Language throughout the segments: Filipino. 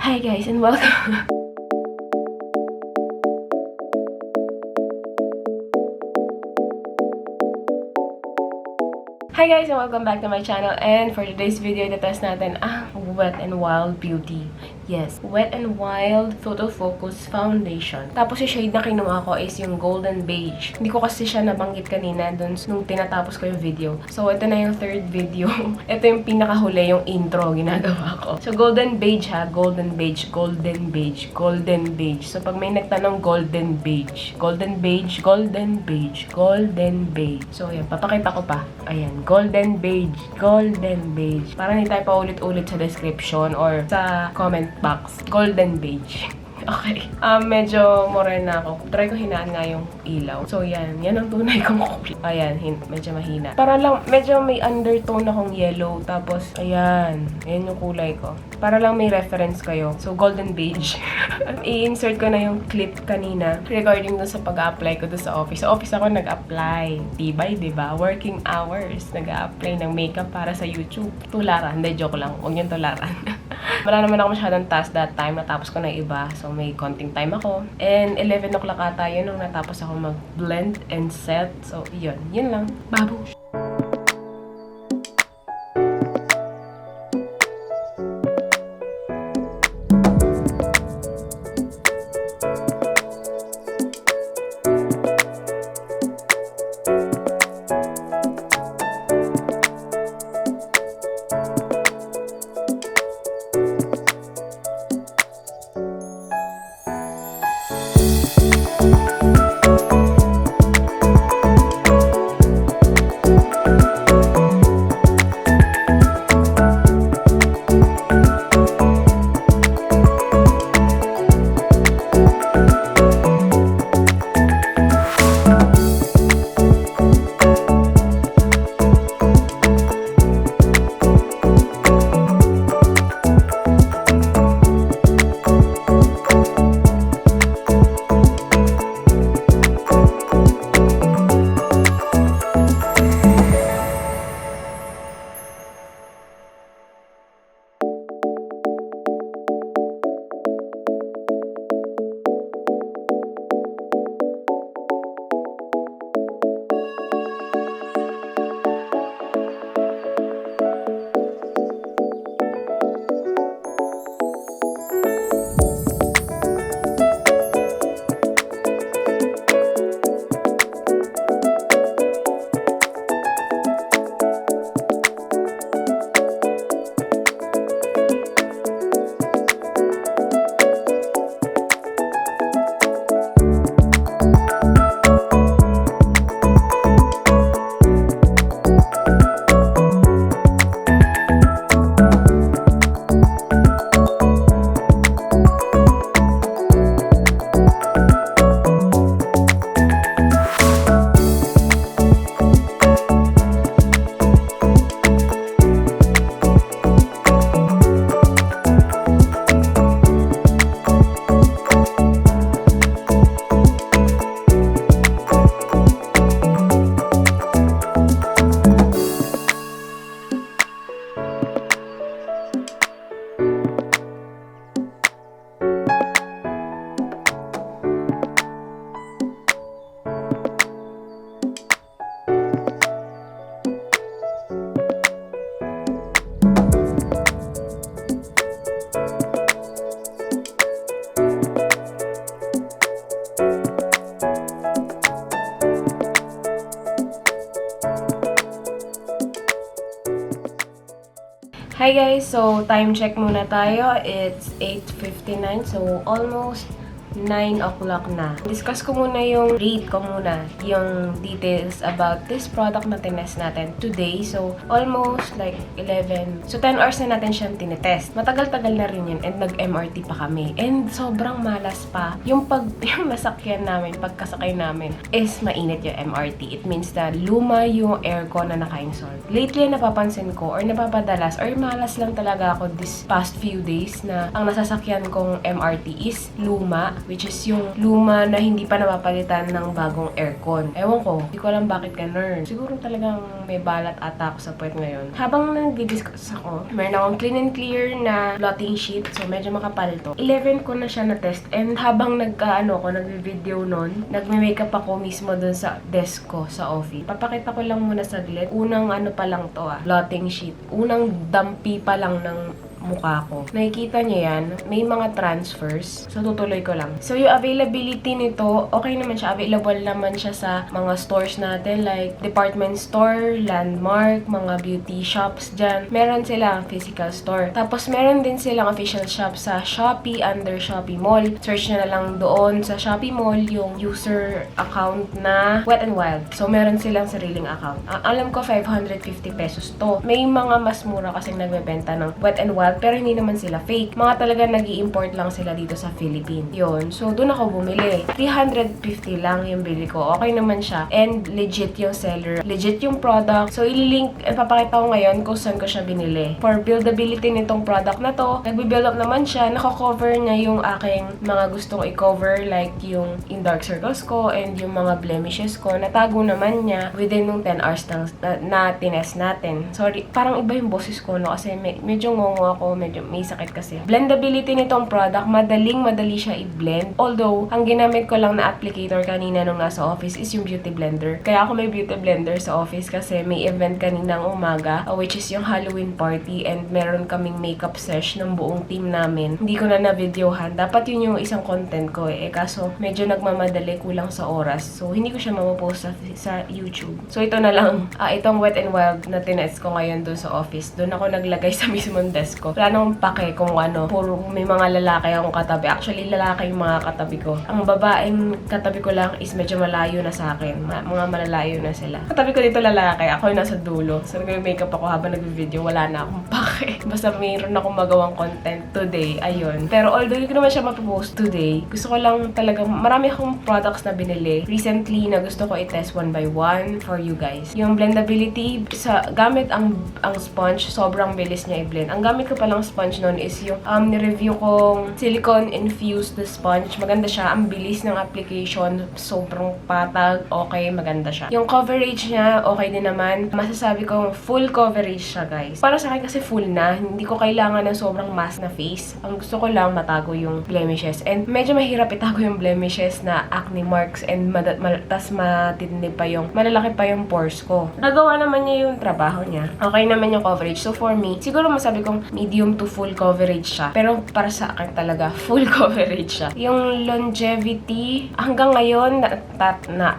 Hi guys and welcome. Hi guys and welcome back to my channel, and for today's video, itatest natin ang Wet n Wild Beauty. Yes, Wet n Wild Photofocus Foundation. Tapos yung shade na kinuha ko is yung Golden Beige. Hindi ko kasi siya nabanggit kanina dun nung tinatapos ko yung video. So ito na yung third video. Ito yung pinakahuli, yung intro ginagawa ko. So Golden Beige ha, Golden Beige, Golden Beige, Golden Beige. So pag may nagtanong Golden Beige, Golden Beige, Golden Beige, Golden Beige. So ayan, papakita ko pa. Ayan, Golden Beige, Golden Beige. Para hindi tayo paulit-ulit sa description or sa comment box. Golden Beige. Okay. Medyo morena ako. Try ko hinaan nga yung ilaw. So, yan. Yan ang tunay kong kulay. Ayan, medyo mahina. Para lang, medyo may undertone akong yellow. Tapos, ayan. Ayan yung kulay ko. Para lang may reference kayo. So, Golden Beige. I-insert ko na yung clip kanina regarding dun sa pag-apply ko dun sa office. Sa office ako nag-apply. Tibay, diba? Working hours. Nag-apply ng makeup para sa YouTube. Tularan. Hindi, joke lang. Huwag yung tularan. Wala naman ako masyadong task that time. Natapos ko na iba. So, may konting time ako. And 11 o'clock ata yun nung natapos ako mag-blend and set. So, yun. Yun lang. Babush! Hi guys! So, time check muna tayo. It's 8:59. So, almost 9 o'clock na. Discuss ko muna yung rate ko muna, yung details about this product na tinest natin today. So, almost like 11. So, 10 hours na natin siyang tinetest. Matagal-tagal na rin yun and nag-MRT pa kami. And sobrang malas pa. Yung nasakyan namin, pagkasakay namin is mainit yung MRT. It means that luma yung aircon na naka-install. Lately, napapansin ko or napapadalas or malas lang talaga ako this past few days na ang nasasakyan kong MRT is luma. which is yung luma na hindi pa napapalitan ng bagong aircon. Ewan ko, hindi ko alam bakit ganun. Siguro talagang may balat ata ako sa puwet ngayon. Habang nag-discuss ako, meron akong clean and clear na blotting sheet. So, medyo makapal to. 11 ko na siya na-test. And habang nagvi-video nun, nagme-makeup ako mismo dun sa desk ko sa office. Papakita ko lang muna saglit. Unang pa lang to blotting sheet. Unang dampi pa lang ng mukha ko. Nakikita niyo yan, may mga transfers. So, tutuloy ko lang. So, yung availability nito, okay naman siya. Available naman siya sa mga stores natin like department store, landmark, mga beauty shops dyan. Meron silang physical store. Tapos, meron din silang official shop sa Shopee under Shopee Mall. Search nyo na lang doon sa Shopee Mall yung user account na Wet n Wild. So, meron silang sariling account. Alam ko, 550 pesos to. May mga mas mura kasing nagbebenta ng Wet n Wild pero hindi naman sila fake. Mga talaga nag-i-import lang sila dito sa Philippines. Yun. So, doon ako bumili. 350 lang yung bili ko. Okay naman siya. And legit yung seller. Legit yung product. So, ililink, papakita ko ngayon kung saan ko siya binili. For buildability nitong product na to, nagbe-build up naman siya. Naka-cover niya yung aking mga gustong i-cover like yung in dark circles ko and yung mga blemishes ko. Natago naman niya within yung 10 hours na tinest natin. Sorry, parang iba yung boses ko, no? Kasi medyo ngongo ako. Medyo may sakit kasi. Blendability nitong product, madali siya i-blend. Although, ang ginamit ko lang na applicator kanina nung nasa office is yung beauty blender. Kaya ako may beauty blender sa office kasi may event kaninang umaga, which is yung Halloween party and meron kaming makeup sesh ng buong team namin. Hindi ko na na-videohan. Dapat yun yung isang content ko kaso medyo nagmamadali, kulang sa oras. So, hindi ko siya mapopost sa YouTube. So, ito na lang. Itong Wet n Wild na tinest ko ngayon doon sa office. Doon ako naglagay sa mismong desk ko. Wala nang pake kung puro may mga lalaki akong katabi. Actually, lalaki yung mga katabi ko. Ang babaeng katabi ko lang is medyo malayo na sa akin. Mga malalayo na sila. Katabi ko dito lalaki. Ako yung nasa dulo. So, nag-makeup ako habang nag-video. Wala na akong pake. Basta mayroon akong magawang content today. Ayun. Pero although hindi ko naman siya mapopost today, gusto ko lang talagang marami akong products na binili. Recently, na gusto ko i-test one by one for you guys. Yung blendability, gamit ang sponge, sobrang bilis niya i-blend. Ang gamit ko palang sponge nun is yung ni-review kong silicone infused sponge. Maganda siya. Ang bilis ng application. Sobrang patag. Okay, maganda siya. Yung coverage niya, okay din naman. Masasabi kong full coverage siya, guys. Para sa akin kasi full na. Hindi ko kailangan ng sobrang mask na face. Ang gusto ko lang matago yung blemishes. And medyo mahirap itago yung blemishes na acne marks and tas matindi pa yung malalaki pa yung pores ko. Nagawa naman niya yung trabaho niya. Okay naman yung coverage. So for me, siguro masabi kong medium to full coverage siya. Pero para sa akin talaga, full coverage siya. Yung longevity, hanggang ngayon,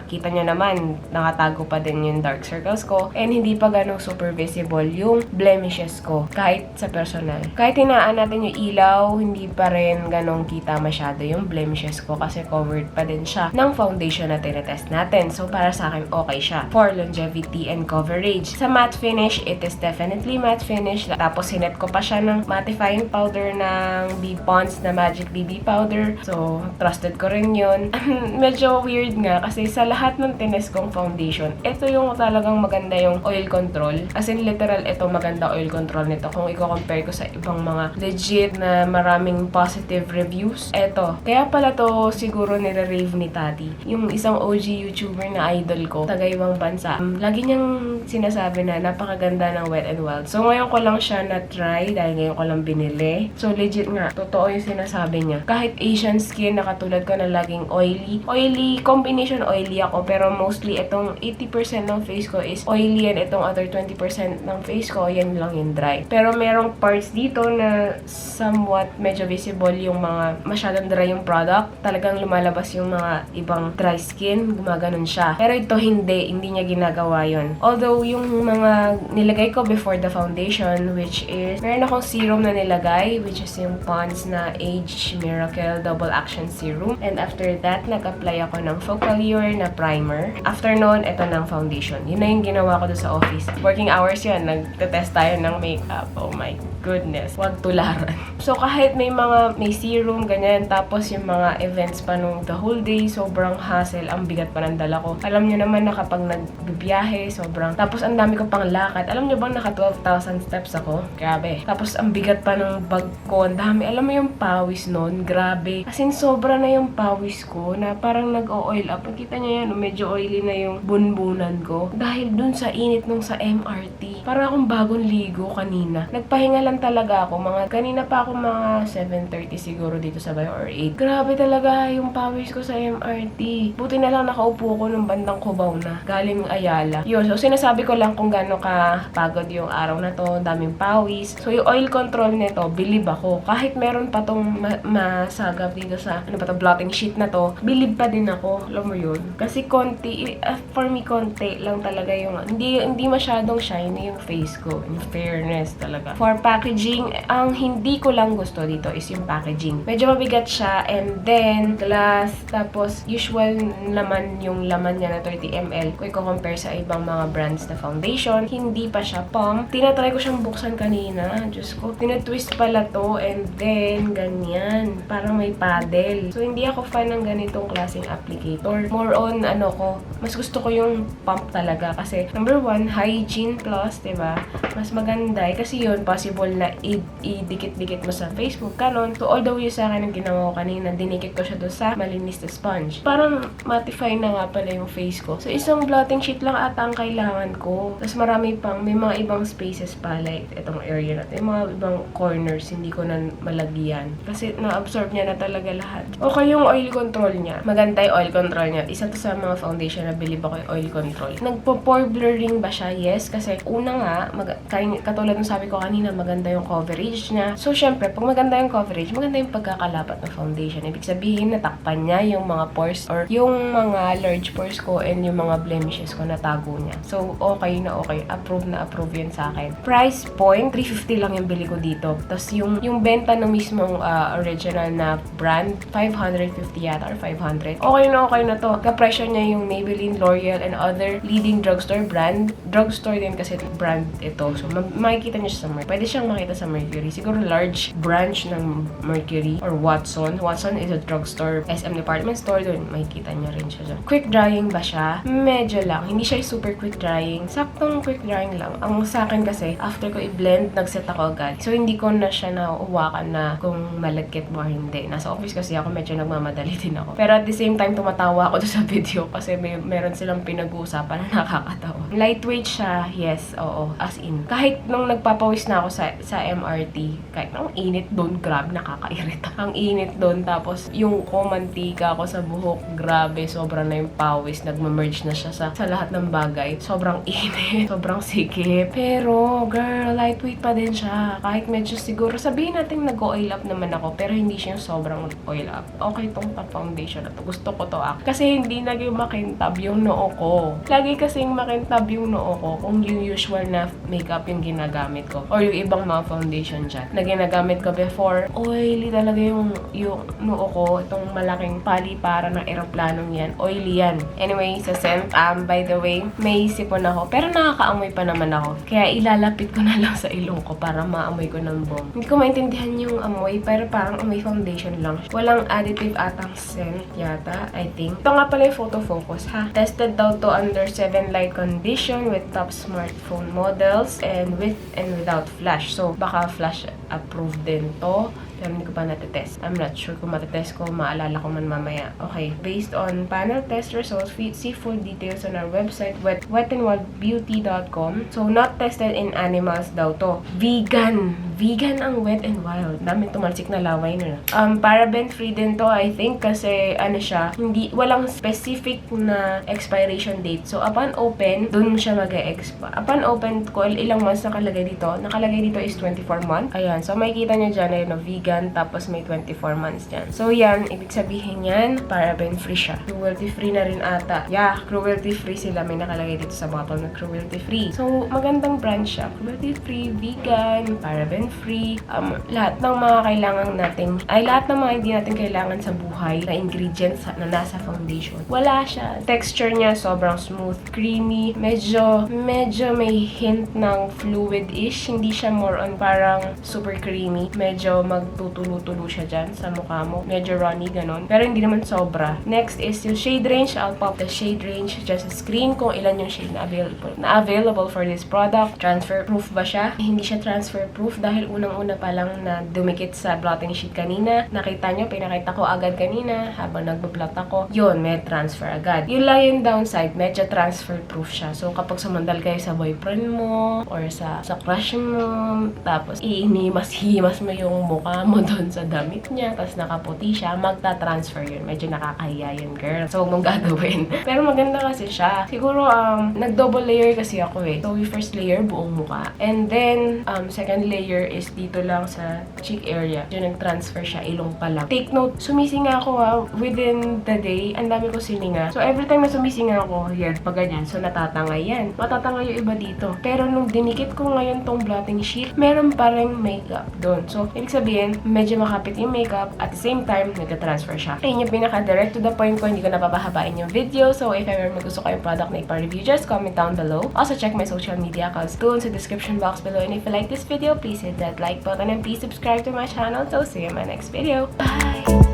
kita nyo naman, nakatago pa din yung dark circles ko. And hindi pa ganong super visible yung blemishes ko. Kahit sa personal. Kahit hinaan natin yung ilaw, hindi pa rin ganong kita masyado yung blemishes ko kasi covered pa din siya ng foundation na tinetest natin. So, para sa akin, okay siya for longevity and coverage. Sa matte finish, it is definitely matte finish. Tapos, sinet ko pa siya ng mattifying powder ng Pond's na Magic BB powder. So, trusted ko rin yun. Medyo weird nga kasi sa lahat ng tinest kong foundation, ito yung talagang maganda yung oil control. As in, literal, ito maganda oil control nito. Kung i-compare ko sa ibang mga legit na maraming positive reviews, ito. Kaya pala to siguro nire-rave ni Tati. Yung isang OG YouTuber na idol ko, taga ibang bansa. Lagi niyang sinasabi na napakaganda ng Wet n Wild. So, ngayon ko lang siya na-try dahil ngayon ko lang binili. So, legit nga. Totoo yung sinasabi niya. Kahit Asian skin na katulad ko na laging oily. Oily, combination oily ako. Pero mostly, itong 80% ng face ko is oily and itong other 20% ng face ko, yan lang yung dry. Pero merong parts dito na somewhat medyo visible yung mga masyadong dry yung product. Talagang lumalabas yung mga ibang dry skin. Gumaganon siya. Pero ito hindi niya ginagawa yon. Although, yung mga nilagay ko before the foundation, which is, meron akong serum na nilagay, which is yung Pond's na Age Miracle Double Action Serum. And after that, nag-apply ako ng Focallure na primer. After noon, ito ng foundation. Yun na yung ginawa ko doon sa office. Working hours yun. Nagtetest tayo ng makeup. Oh my goodness. Huwag tularan. So, kahit may serum, ganyan, tapos yung mga events pa nung the whole day, sobrang hassle, ang bigat pa ng dala ko. Alam nyo naman na kapag nagbibiyahe, tapos ang dami ko pang lakad. Alam nyo bang naka 12,000 steps ako? Grabe. Tapos ang bigat pa ng bag ko, ang dami. Alam mo yung pawis nun? Grabe. As in, sobra na yung pawis ko na parang nag-o-oil up. Nakita nyo yan, medyo oily na yung bunbunan ko. Dahil dun sa init nung sa MRT. Parang akong bagong ligo kanina. Nagpahinga lang talaga ako. Kanina pa ako mga 7:30 siguro dito sa bayo or 8. Grabe talaga yung pawis ko sa MRT. Buti na lang nakaupo ko nung bandang Cubao na. Galing Ayala. Yun, so sinasabi ko lang kung gaano ka pagod yung araw na to. Daming pawis. So yung oil control nito, bilib ako. Kahit meron pa tong masagap dito sa blotting sheet na to, bilib pa din ako. Alam mo yun? Kasi for me, konti lang talaga yung, hindi masyadong shiny yung face ko. In fairness talaga. For packaging, ang hindi ko lang gusto dito is yung packaging. Medyo mabigat siya, and then glass, tapos usual laman yung laman niya na 30 ml. Kung i-compare sa ibang mga brands na foundation, hindi pa siya pump. Tinatry ko siyang buksan kanina. Diyos ko, tinatwist pala to, and then ganyan. Parang may paddle. So, hindi ako fan ng ganitong klaseng applicator. More on, mas gusto ko yung pump talaga. Kasi, number one, hygiene plus, diba? Mas maganda. Kasi yun, possible na idikit-dikit mo sa Facebook, kanon. So, although yung sa akin ang ginawa ko kanina, dinikit ko siya doon sa malinis na sponge. Parang mattify na nga pala yung face ko. So, isang blotting sheet lang ata ang kailangan ko. Tapos may mga ibang spaces pa, like itong area natin. Yung mga ibang corners, hindi ko na malagyan. Kasi na-absorb niya na talaga lahat. Okay yung oil control niya. Maganda yung oil control niya. Isa to sa mga foundation na bilib ako yung oil control. Nagpo-pore blurring ba siya? Yes. Kasi una nga, katulad ng sabi ko kanina, maganda yung coverage niya. So, syempre, pag maganda yung coverage, maganda yung pagkakalapat ng foundation. Ibig sabihin, natakpan niya yung mga pores or yung mga large pores ko and yung mga blemishes ko na tago niya. So, okay na okay. Approve na approve yan sa akin. Price point, 350 lang yung bili ko dito. Tapos, yung benta ng mismong original na brand, 550 yata or 500. Okay na to. Kapresyo niya yung Maybelline, L'Oreal, and other leading drugstore brand. Drugstore din kasi brand ito. So, makikita niyo siya sa Mercury. Pwede siyang makita sa Mercury. Siguro large branch ng Mercury or Watson. Watson is a drugstore, SM department store. Doon, makikita niyo rin siya dyan. Quick drying ba siya? Medyo lang. Hindi siya super quick drying. Saktong quick drying lang. Ang sa akin kasi, after ko i-blend, nagset ako agad. So, hindi ko na siya nauwakan na kung malagkit mo or hindi. Nasa office kasi ako, medyo nagmamadali din ako. Pero at the same time, tumatawa ako doon sa video kasi meron silang pinag-uusapan na nakakatawa. Lightweight siya, yes, oo, as in. Kahit nung nagpapawis na ako sa MRT, kahit ang init doon, grabe, nakakairita. Ang init doon, tapos yung kumantika ako sa buhok, grabe, sobra na yung pawis, nagma-merge na siya sa lahat ng bagay. Sobrang init, sobrang sikip. Pero, girl, lightweight pa din siya. Kahit medyo siguro, sabihin natin nag-oil up naman ako, pero hindi siya sobrang oil up. Okay tong top foundation na to. Gusto ko to kasi hindi naging makintab yung noo ko. Lagi kasing makintab yung noo ko kung yung usual na makeup yung ginagamit ko. Or yung ibang mga foundation dyan na ginagamit ko before. Oily talaga yung noo ko. Itong malaking pali para ng eroplanong yan. Oily yan. Anyway, sa scent, by the way, may sipon ako. Pero nakakaamoy pa naman ako. Kaya ilalapit ko na lang sa ilong ko para maamoy ko ng bomb. Hindi ko maintindihan yung amoy, pero parang amoy foundation lang. Walang additive atang scent yata, I think. Ito nga pala yung Photofocus, ha? Tested daw to under 7 light condition with top smartphone models and with and without flash. So, baka flash approved din to. Pero hindi ko pa natetest. I'm not sure kung matetest ko, maalala ko man mamaya. Okay, based on panel test results, see full details on our website, wetandwildbeauty.com. So, not tested in animals daw to. Vegan! Vegan ang Wet n Wild. Dami tumalsik na laway na. Paraben-free din to, I think, kasi siya, walang specific na expiration date. So, upon open, dun siya mag-e-expire. Upon open ko, ilang months nakalagay dito. Nakalagay dito is 24 months. Ayan, so makikita nyo dyan na vegan, tapos may 24 months dyan. So, yan, ibig sabihin yan, paraben-free siya. Cruelty-free na rin ata. Yeah, cruelty-free sila. May nakalagay dito sa bottle na cruelty-free. So, magandang brand siya. Cruelty-free, vegan, paraben-free, free, lahat ng mga kailangan natin, lahat ng mga hindi natin kailangan sa buhay na ingredients na nasa foundation. Wala siya. Texture niya sobrang smooth, creamy, medyo may hint ng fluid-ish. Hindi siya more on parang super creamy. Medyo magtutulo-tulo siya dyan sa mukha mo. Medyo runny, ganon. Pero hindi naman sobra. Next is yung shade range. I'll pop the shade range just sa screen kung ilan yung shade na available for this product. Transfer proof ba siya? Hindi siya transfer proof dahil unang-una pa lang na dumikit sa blotting sheet kanina. Nakita nyo, pinakita ko agad kanina habang nagbablot ako. Yun, may transfer agad. Yun lang yung downside, medyo transfer proof siya. So, kapag sumandal kayo sa boyfriend mo or sa crush mo, tapos iinimas-himas mo yung mukha mo doon sa damit niya, tapos nakaputi siya, magta-transfer yun. Medyo nakakahiya yun, girl. So, huwag mong gagawin. Pero maganda kasi siya. Siguro, nag-double layer kasi ako eh. So, yung first layer, buong mukha. And then, second layer is dito lang sa cheek area. Yung nag-transfer siya, ilong pa lang. Take note, sumisinga ako within the day, ang dami ko sininga. So, every time na sumisinga ako, yan, pag ganyan, so natatangay yan. Matatangay yung iba dito. Pero nung dinikit ko ngayon tong blotting sheet, meron pa rin makeup doon. So, ibig sabihin, medyo makapit yung makeup, at the same time, nagka-transfer siya. Ayun yung pinaka-direct to the point ko, hindi ko napapahabain yung video. So, if ever may gusto kayong product na ipa-review, just comment down below. Also, check my social media accounts doon sa description box below. And if you like this video, please hit that like button and please subscribe to my channel. So, see you in my next video. Bye!